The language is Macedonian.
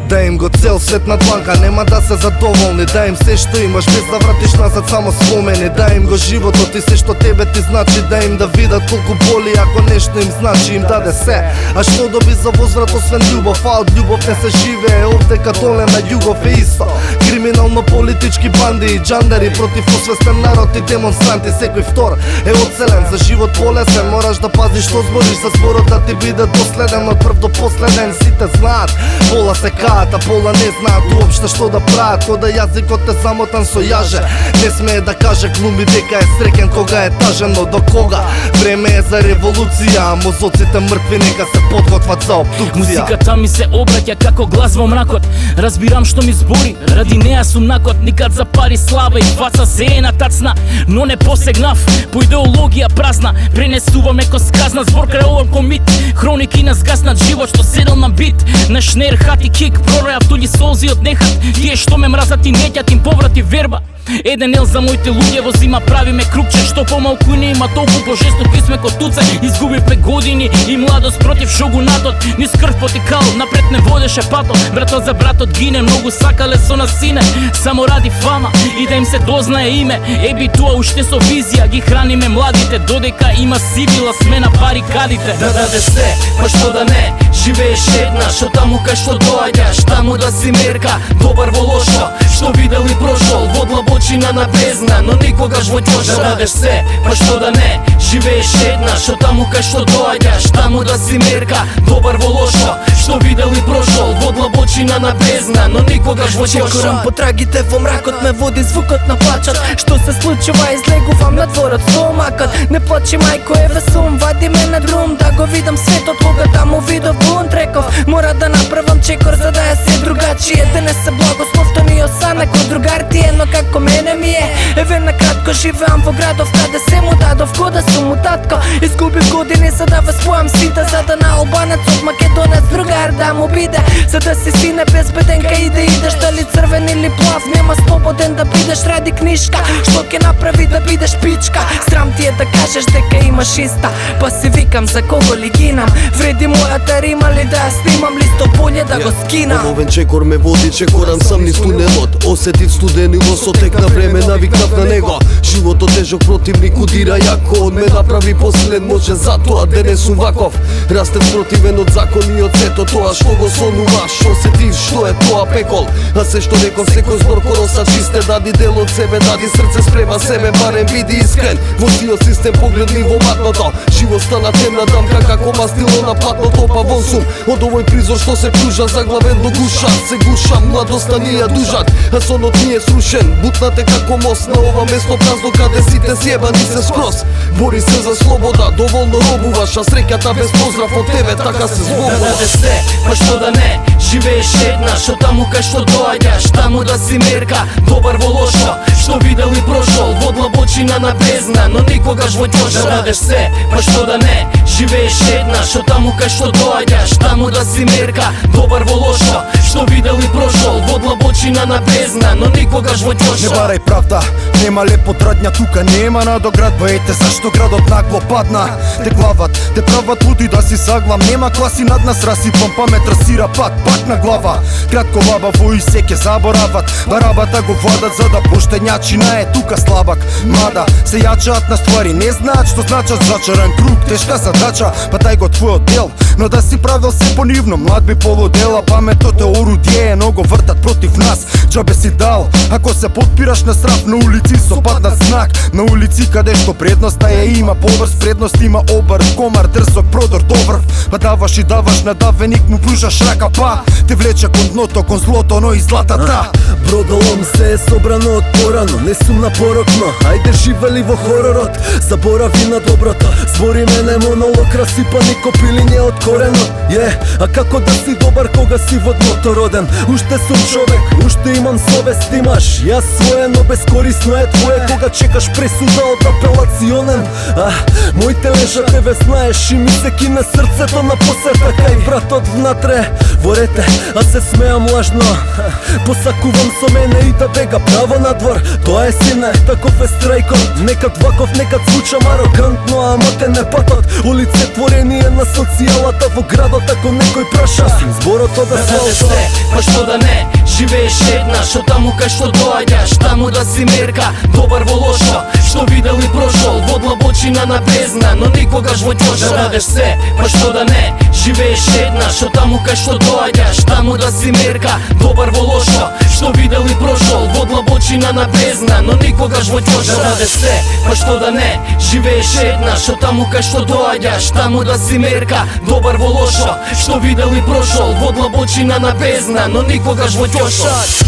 Да им го цел свет на дланка, нема да се задоволни. Да им се што имаш без да вратиш назад само спомени. Да им го животот и се што тебе ти значи. Да им да видат колку боли ако нешто им значи. Им даде се, а што доби за возврат освен љубов? А од љубов не се живее овде католе на југов е исто. Криминално-политички банди и джандари против освестен народ и демонстранти. Секој втор е оцелен, за живот полесен. Мораш да пазиш што збориш, за зборот да ти биде доследен од прв до последен. Сите знаат, пола се каат, а пола не знаат уопште што да прават. Кода јазикот е замотан со јаже, не смее да каже, глуми дека е среќен кога е тажен. Но до кога? Време е за револуција, а мозоците мртви нека се подготват за обдукција. Музиката ми се обраќа како глас во мракот. Разбирам што ми збори, ради неа сум накот. Никад за пари, слава и фаца се е натацна, но не посегнав по идеологија празна. Пренесувам некој сказна збор крај овој комит. Хроники на згаснат живот што седел на бит. На шнер, хат и кик, проројав туѓи солзи од нехат. Тие што ме мразат и неќат им поврати верба. Еден ел за моите луѓе во зима правиме крупче. Што помалку не има толку пожесток писме ко туце. Изгубивме години и младост против шогунатот. Низ крв потекал, напред не водеше патот. Братот за братот гине, многу сакале со нас сине. Само ради фама и да им се дознае име. Еби туа уште со визија ги храниме младите. Додека има сивила сме на барикадите. Да даде се, па што да не, живееш еднаш, од таму кај што доаѓаш, таму да си мерка, добар во лошо, што видел и прошол, во длабочина на бездна, но никогаш во ќоша. Да дадеш се, па што да не, живееш еднаш, од таму кај што доаѓаш, таму да си мерка, добар во лошо, што видел и прошол, во длабочина на бездна, но никогаш во ќоша. Чекорам по трагите во мракот, ме води звукот на плачот. Што се случува, излегувам на дворот со омакот. Не плачи мајко, еве сум, вади ме на друм, да го видам светот кога таму видов бунт. Реков, мора да направам чекор за да ја се другачие. Денес се благословто ни осанак од другар ти е, но како мене ми е. Еве на кратко живеам во градов каде се му дадов, кода сум му татко. Изгубив години за да воспојам сите, за да на албанец од македонец другар да му биде. За да си сине безбеден кај да идеш, дали црвен или плав, нема слободен да бидеш ради книшка. Што ќе направи да бидеш пичка? Срам ти е да кажеш дека имаш иста, па си викам за кого ли гинам. Вреди мојата рима ли да ја снимам, листо поле да го скинам. Овен чекор ме води, чекорам сам низ тунелот. Осетив студени лосот, тек на време навикнав на него. Животот тежок противник удира јако, од ме направи последен, може затоа денес сум ваков. Растев противен од закони и од сето тоа што го сонуваш. Осетив што е тоа пекол, а се што реков секој збор короса чисте. Дади дел од себе, дади срце спрема себе, барем биди искрен. Во сиот систем погледни во матното, живот стана темна дамка како мастило на платното. Па вон сум од овој призор што се пружа, заглавен до гуша. Се гушам, младоста ни ја дужат, а сонот ни е срушен. Бутнате како мост на ова место празно каде сите зјебани се скрос. Бори се за слобода, доволно робуваш, а среќата без поздрав од тебе така се збогуваш. Да дадеш се, па што да не, живееш еднаш, од таму кај што доаѓаш, таму да си мерка, добар во лошо, што видел и прошол, во длабочина на бездна, но никогаш во ќоша. Да дадеш се, па што да не, живееш еднаш, од таму кај што доаѓаш, таму да си мерка, добар во лошо, што видел и прошол, во длабочина на бездна, но никогаш во ќоша. Не барај правда, нема лепо традња, тука нема надоградба. Ете зашто градот нагло падна. Те глават, те прават луди да си саглам. Нема класи над нас, расипам памет, расира пат, пак на глава. Кратко лаба во и се ке заборават. Барабата го владат за да поштењачина е тука слабак. Мада се јачаат на ствари, не знаат што значат зачаран круг. Тешка задача, па тај го твојот дел, но да си правил се понивно. Млад би полудела, паметот е орудие, но го вртат против нас. Џабе си дал, ако се подпираш на срав на улици со паднат знак. На улици каде што предноста ја има, поврз предност има обрт, комар, дрсок, продор, доврв. Па даваш и даваш на давеник, му пружаш рака, па те влече кон дното, кон злото, но и златата. Бродолом се е собрано од порано, не сум на порокно, ајде живели во хоророт. Заборави на доброто, збори мене монолог, расипани копилиње од коренот. А како да си добар кога си во дното роден? Уште сум човек, уште имам совест, имаш. Јас свое, но безкорисно е твое кога чекаш пресуда од апелационен. Моите лежа тебе знаеш и ми се кине срцето на посета кај братот внатре во рете, а се смеам лажно. Посакувам со мене и да бега право на двор. Тоа е сине, таков е страјкот. Некад ваков, некад звучам арогантно, ама те не патат. Олицетворение на социјалата во градот, ако некој праша зборото да се Радеш се, па што да не, живееш еднаш, од таму кај што доаѓаш, таму да си мерка, добар во лошо, што видел и прошол, во длабочина на бездна, но никогаш во ќоша. Радеш се, па што да не, живееш еднаш, од таму кај што доаѓаш, таму да си мерка, добар во лошо, што видел и прошол, во длабочина на бездна, но никогаш во ќоша. Радеш се, па што да не, живееш еднаш, од таму кај што доаѓаш, таму да си мерка, добар во лошо, што видел и прошол, во длабочина на бездна, но никогаш во ќоша.